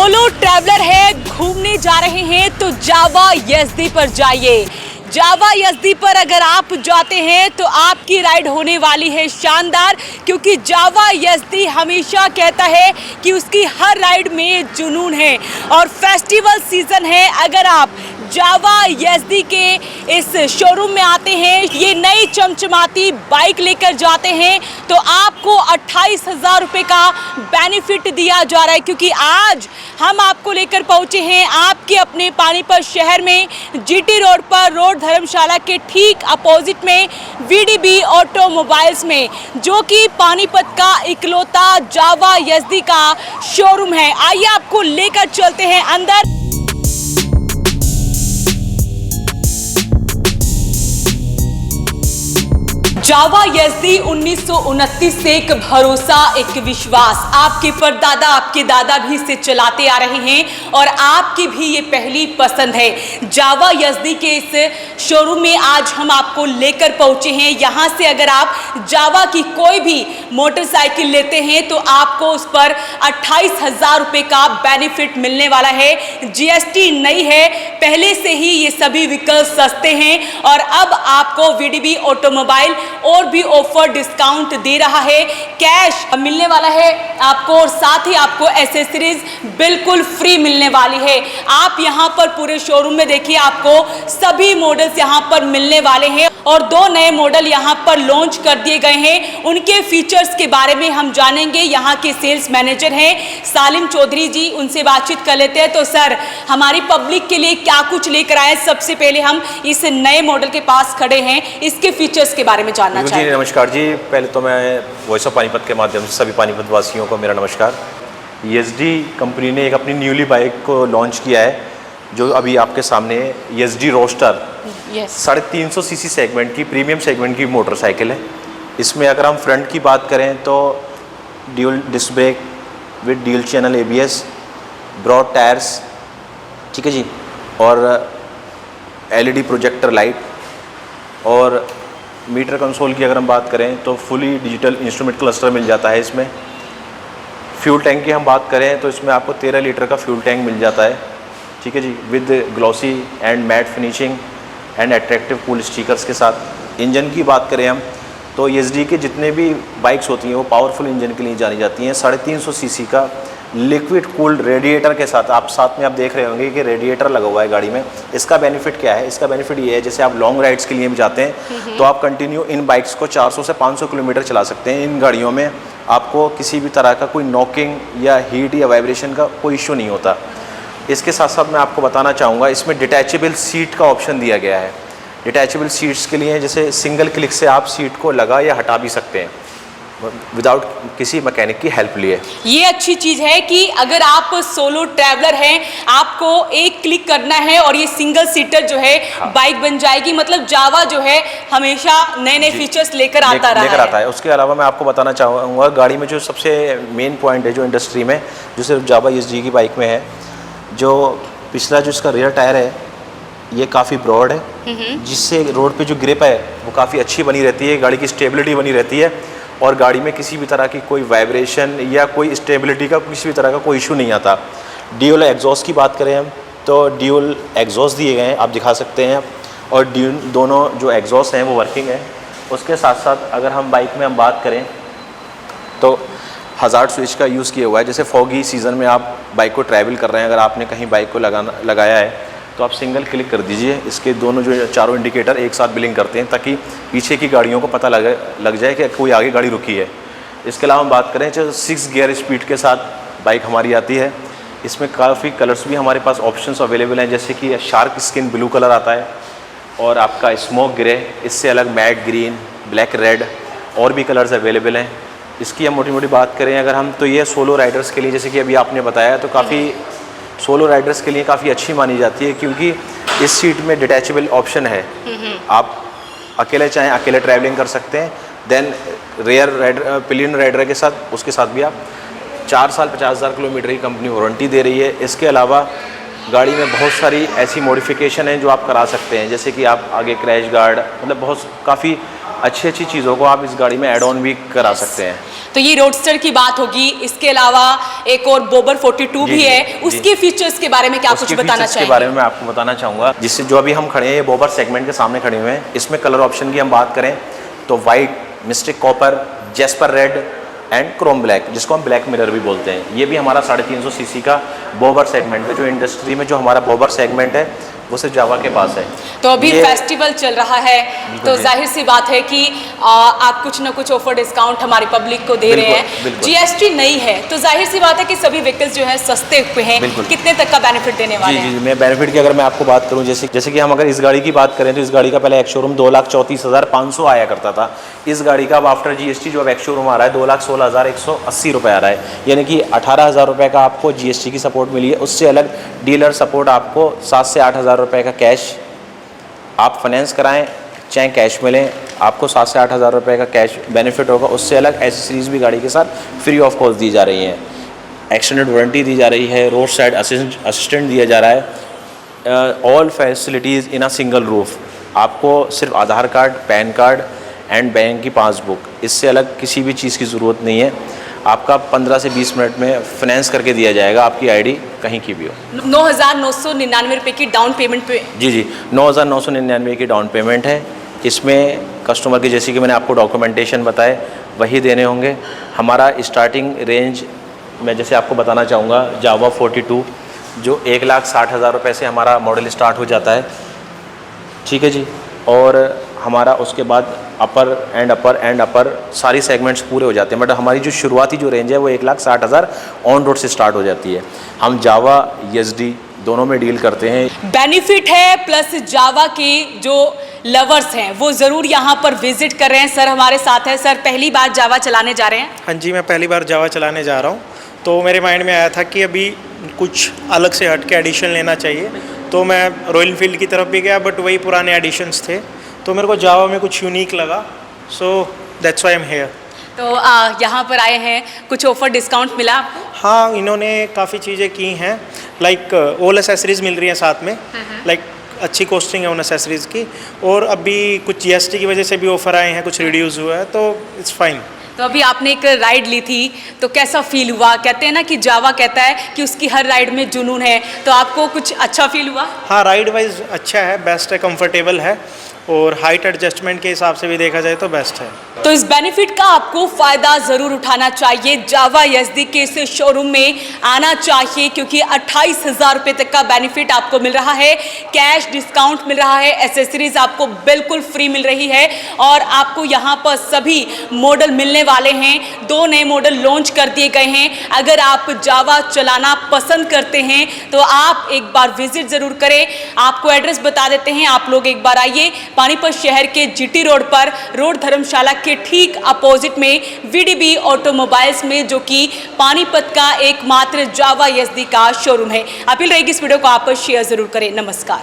Solo traveller है, घूमने जा रहे हैं तो जावा यज़दी पर जाइए। जावा यज़दी पर अगर आप जाते हैं तो आपकी राइड होने वाली है शानदार, क्योंकि जावा यज़दी हमेशा कहता है कि उसकी हर राइड में जुनून है। और फेस्टिवल सीज़न है, अगर आप जावा यज़दी के इस शोरूम में आते हैं, ये नई चमचमाती बाइक लेकर जाते हैं तो आपको 28,000 रुपये का बेनिफिट दिया जा रहा है। क्योंकि आज हम आपको लेकर पहुंचे हैं आपके अपने पानीपत शहर में, जीटी रोड पर, रोड धर्मशाला के ठीक अपोजिट में वीडीबी ऑटोमोबाइल्स में, जो कि पानीपत का इकलौता जावा यज़दी का शोरूम है। आइए आपको लेकर चलते हैं अंदर। जावा यज़दी 1929 से एक भरोसा, एक विश्वास, आपके परदादा आपके दादा भी इसे चलाते आ रहे हैं और आपकी भी ये पहली पसंद है। जावा यज़दी के इस शोरूम में आज हम आपको लेकर पहुंचे हैं। यहाँ से अगर आप जावा की कोई भी मोटरसाइकिल लेते हैं तो आपको उस पर 28,000 रुपये का बेनिफिट मिलने वाला है। जीएसटी नहीं है, पहले से ही ये सभी विकल्प सस्ते हैं और अब आपको वीडीबी ऑटोमोबाइल और भी ऑफर डिस्काउंट दे रहा है। कैश मिलने वाला है आपको और साथ ही आपको एसेसरीज बिल्कुल फ्री मिलने वाली है। आप यहां पर पूरे शोरूम में देखिए, आपको सभी मॉडल्स यहां पर मिलने वाले हैं और 2 नए मॉडल यहां पर लॉन्च कर दिए गए हैं। उनके फीचर्स के बारे में हम जानेंगे। यहां के सेल्स मैनेजर हैं सालिम चौधरी जी, उनसे बातचीत कर लेते हैं। तो सर, हमारी पब्लिक के लिए क्या कुछ लेकर आए? सबसे पहले हम इस नए मॉडल के पास खड़े हैं, इसके फीचर्स के बारे में जानना जी नमस्कार जी। पहले तो मैं वॉइस ऑफ पानीपत के माध्यम से सभी पानीपत वासियों को मेरा नमस्कार। यज़दी कंपनी ने एक अपनी न्यूली बाइक को लॉन्च किया है, जो अभी आपके सामने है, यज़दी रोस्टर। 350 सीसी सेगमेंट की, प्रीमियम सेगमेंट की मोटरसाइकिल है। इसमें अगर हम फ्रंट की बात करें तो dual disc brake with dual channel ABS, broad tyres, ठीक है जी, और LED प्रोजेक्टर लाइट, और मीटर कंसोल की अगर हम बात करें तो फुली डिजिटल इंस्ट्रूमेंट क्लस्टर मिल जाता है इसमें। फ्यूल टैंक की हम बात करें तो इसमें आपको 13 लीटर का फ्यूल टैंक मिल जाता है, ठीक है जी, with glossy and matte finishing and attractive cool stickers के साथ। इंजन की बात करें हम तो यज़दी के जितने भी बाइक्स होती हैं वो पावरफुल इंजन के लिए जानी जाती हैं। 350 सीसी का लिक्विड कूल्ड रेडिएटर के साथ, आप साथ में आप देख रहे होंगे कि रेडिएटर लगा हुआ है गाड़ी में। इसका बेनिफिट क्या है? इसका बेनिफिट ये है, जैसे आप लॉन्ग राइड्स के लिए भी जाते हैं तो आप कंटिन्यू इन बाइक्स को 400 से 500 किलोमीटर चला सकते हैं। इन गाड़ियों में आपको किसी भी तरह का कोई नॉकिंग या हीट या वाइब्रेशन का कोई इशू नहीं होता। इसके साथ साथ मैं आपको बताना चाहूँगा, इसमें डिटैचेबल सीट का ऑप्शन दिया गया है। डिटैचेबल सीट्स के लिए जैसे सिंगल क्लिक से आप सीट को लगा या हटा भी सकते हैं विदाउट किसी मैकेनिक की हेल्प लिए। ये अच्छी चीज़ है कि अगर आप सोलो ट्रैवलर हैं, आपको एक क्लिक करना है और ये सिंगल सीटर जो है बाइक बन जाएगी। मतलब जावा जो है हमेशा नए नए फीचर्स लेकर आता है। उसके अलावा मैं आपको बताना चाहूँगा, गाड़ी में जो सबसे मेन पॉइंट है जो इंडस्ट्री में, जो सिर्फ जावा यज़दी की बाइक में है, जो पिछला जो इसका रियर टायर है ये काफ़ी ब्रॉड है, जिससे रोड पे जो ग्रिप है वो काफ़ी अच्छी बनी रहती है, गाड़ी की स्टेबिलिटी बनी रहती है और गाड़ी में किसी भी तरह की कोई वाइब्रेशन या कोई स्टेबिलिटी का किसी भी तरह का कोई इशू नहीं आता। ड्यूल एग्जॉस्ट की बात करें हम तो ड्यूल एग्जॉस्ट दिए गए हैं, आप दिखा सकते हैं, और ड्यूल दोनों जो एग्जॉस्ट हैं वो वर्किंग है। उसके साथ साथ अगर हम बाइक में हम बात करें तो हज़ार्ड स्विच का यूज़ किया हुआ है। जैसे फॉगी सीज़न में आप बाइक को ट्रैवल कर रहे हैं, अगर आपने कहीं बाइक को लगाया है तो आप सिंगल क्लिक कर दीजिए, इसके दोनों जो चारों इंडिकेटर एक साथ ब्लिंक करते हैं ताकि पीछे की गाड़ियों को पता लग जाए कि कोई आगे गाड़ी रुकी है। इसके अलावा हम बात करें जो 6 गियर स्पीड के साथ बाइक हमारी आती है। इसमें काफ़ी कलर्स भी हमारे पास ऑप्शंस अवेलेबल हैं, जैसे कि शार्क स्किन ब्लू कलर आता है और आपका स्मोक ग्रे, इससे अलग मैट ग्रीन, ब्लैक रेड, और भी कलर्स अवेलेबल हैं। इसकी हम मोटी मोटी बात करें अगर हम, तो ये सोलो राइडर्स के लिए, जैसे कि अभी आपने बताया, तो काफ़ी सोलो राइडर्स के लिए काफ़ी अच्छी मानी जाती है, क्योंकि इस सीट में डिटैचेबल ऑप्शन है। आप अकेले चाहें अकेले ट्रैवलिंग कर सकते हैं। Then rear rider, pillion rider के साथ, उसके साथ भी आप 4 साल 50,000 किलोमीटर की कंपनी वारंटी दे रही है। इसके अलावा गाड़ी में बहुत सारी ऐसी मॉडिफिकेशन हैं जो आप करा सकते हैं, जैसे कि आप आगे क्रैश गार्ड, मतलब बहुत काफ़ी अच्छी चीज़ों को आप इस गाड़ी में ऐड ऑन भी करा सकते हैं। तो ये रोडस्टर की बात होगी, इसके अलावा एक और बोबर 42 भी है, उसके फीचर्स के बारे में क्या कुछ बताना के चाहिए? बारे में मैं आपको बताना चाहूँगा। जिससे जो अभी हम खड़े हैं, ये बोबर सेगमेंट के सामने खड़े हुए हैं। इसमें कलर ऑप्शन की हम बात करें तो white, mistake copper, Jasper red and Chrome black, जिसको हम ब्लैक मिरर भी बोलते हैं। ये भी हमारा 350 सीसी का बोबर सेगमेंट है। जो इंडस्ट्री में जो हमारा बोबर सेगमेंट है वो सिर्फ जावा के पास है। तो अभी फेस्टिवल चल रहा है, तो जाहिर सी बात है कि आप कुछ ना कुछ ऑफर डिस्काउंट हमारी पब्लिक को दे रहे हैं। जीएसटी नहीं है तो जाहिर सी बात है कि सभी व्हीकल्स जो है सस्ते हुए हैं। कितने तक का बेनिफिट देने वाले हैं? जी, मैं बेनिफिट की अगर मैं आपको बात करूं, जैसे कि हम अगर इस गाड़ी की बात करें तो इस गाड़ी का पहले एक्स शोरूम 2,34,500 आया करता था। इस गाड़ी का अब आफ्टर जीएसटी जो अब एक्स शोरूम आ रहा है 2,16,180 रुपये आ रहा है, यानी कि 18,000 रुपये का आपको जीएसटी की सपोर्ट मिली है। उससे अलग डीलर सपोर्ट आपको 7 से 8,000 रुपये का कैश, आप फाइनेंस कराएं चाहे कैश मिलें, आपको 7 से 8,000 रुपये का कैश बेनिफिट होगा। उससे अलग एसेसरीज भी गाड़ी के साथ फ्री ऑफ कॉस्ट दी जा रही हैं, एक्सटेंडेड वारंटी दी जा रही है, रोड साइड असिस्टेंट दिया जा रहा है, all facilities in a single roof. आपको सिर्फ Aadhaar card, PAN card and bank की पासबुक, इससे अलग किसी भी चीज़ की ज़रूरत नहीं है। आपका 15 से 20 मिनट में फाइनेंस करके दिया जाएगा, आपकी आईडी कहीं की भी हो। 9,999 रुपये की डाउन पेमेंट पे? जी, 9,999 की डाउन पेमेंट है। इसमें कस्टमर की, जैसे कि मैंने आपको डॉक्यूमेंटेशन बताए, वही देने होंगे। हमारा स्टार्टिंग रेंज मैं जैसे आपको बताना चाहूँगा, जावा 42 जो 1,60,000 रुपये से हमारा मॉडल स्टार्ट हो जाता है, ठीक है जी। और हमारा उसके बाद अपर एंड अपर सारी सेगमेंट्स पूरे हो जाते हैं। बट हमारी जो शुरुआती जो रेंज है वो 1,60,000 ऑन रोड से स्टार्ट हो जाती है। हम जावा एसडी दोनों में डील करते हैं। बेनिफिट है प्लस जावा के जो लवर्स हैं वो ज़रूर यहाँ पर विजिट कर रहे हैं। सर हमारे साथ है। सर पहली बार जावा चलाने जा रहे हैं? हाँ जी, मैं पहली बार जावा चलाने जा रहा हूँ। तो मेरे माइंड में आया था कि अभी कुछ अलग से हट के एडिशन लेना चाहिए, तो मैं रॉयल एनफील्ड की तरफ भी गया, बट वही पुराने एडिशंस थे, तो मेरे को जावा में कुछ यूनिक लगा, so that's why I am here. तो यहाँ पर आए हैं, कुछ ऑफर डिस्काउंट मिला आपको? हाँ, इन्होंने काफ़ी चीज़ें की हैं, लाइक ऑल एसेसरीज मिल रही हैं साथ में, लाइक अच्छी कॉस्टिंग है उन एसेसरीज़ की, और अभी कुछ जीएसटी की वजह से भी ऑफर आए हैं, कुछ रिड्यूस हुआ है, तो इट्स फाइन। तो अभी आपने एक राइड ली थी तो कैसा फील हुआ? कहते हैं ना कि जावा कहता है कि उसकी हर राइड में जुनून है, तो आपको कुछ अच्छा फील हुआ? हाँ, राइड वाइज अच्छा है, बेस्ट है, कंफर्टेबल है, और हाइट एडजस्टमेंट के हिसाब से भी देखा जाए तो बेस्ट है। तो इस बेनिफिट का आपको फ़ायदा ज़रूर उठाना चाहिए, जावा एसडी के इस शोरूम में आना चाहिए, क्योंकि 28,000 रुपये तक का बेनिफिट आपको मिल रहा है, कैश डिस्काउंट मिल रहा है, एसेसरीज आपको बिल्कुल फ्री मिल रही है, और आपको यहाँ पर सभी मॉडल मिलने वाले हैं। 2 नए मॉडल लॉन्च कर दिए गए हैं। अगर आप जावा चलाना पसंद करते हैं तो आप एक बार विजिट ज़रूर करें। आपको एड्रेस बता देते हैं, आप लोग एक बार आइए। पानीपत शहर के जीटी रोड पर, रोड धर्मशाला के ठीक अपोजिट में वीडीबी ऑटोमोबाइल्स में, जो कि पानीपत का एकमात्र जावा एसडी का शोरूम है। अपील रहेगी इस वीडियो को आप शेयर जरूर करें। नमस्कार।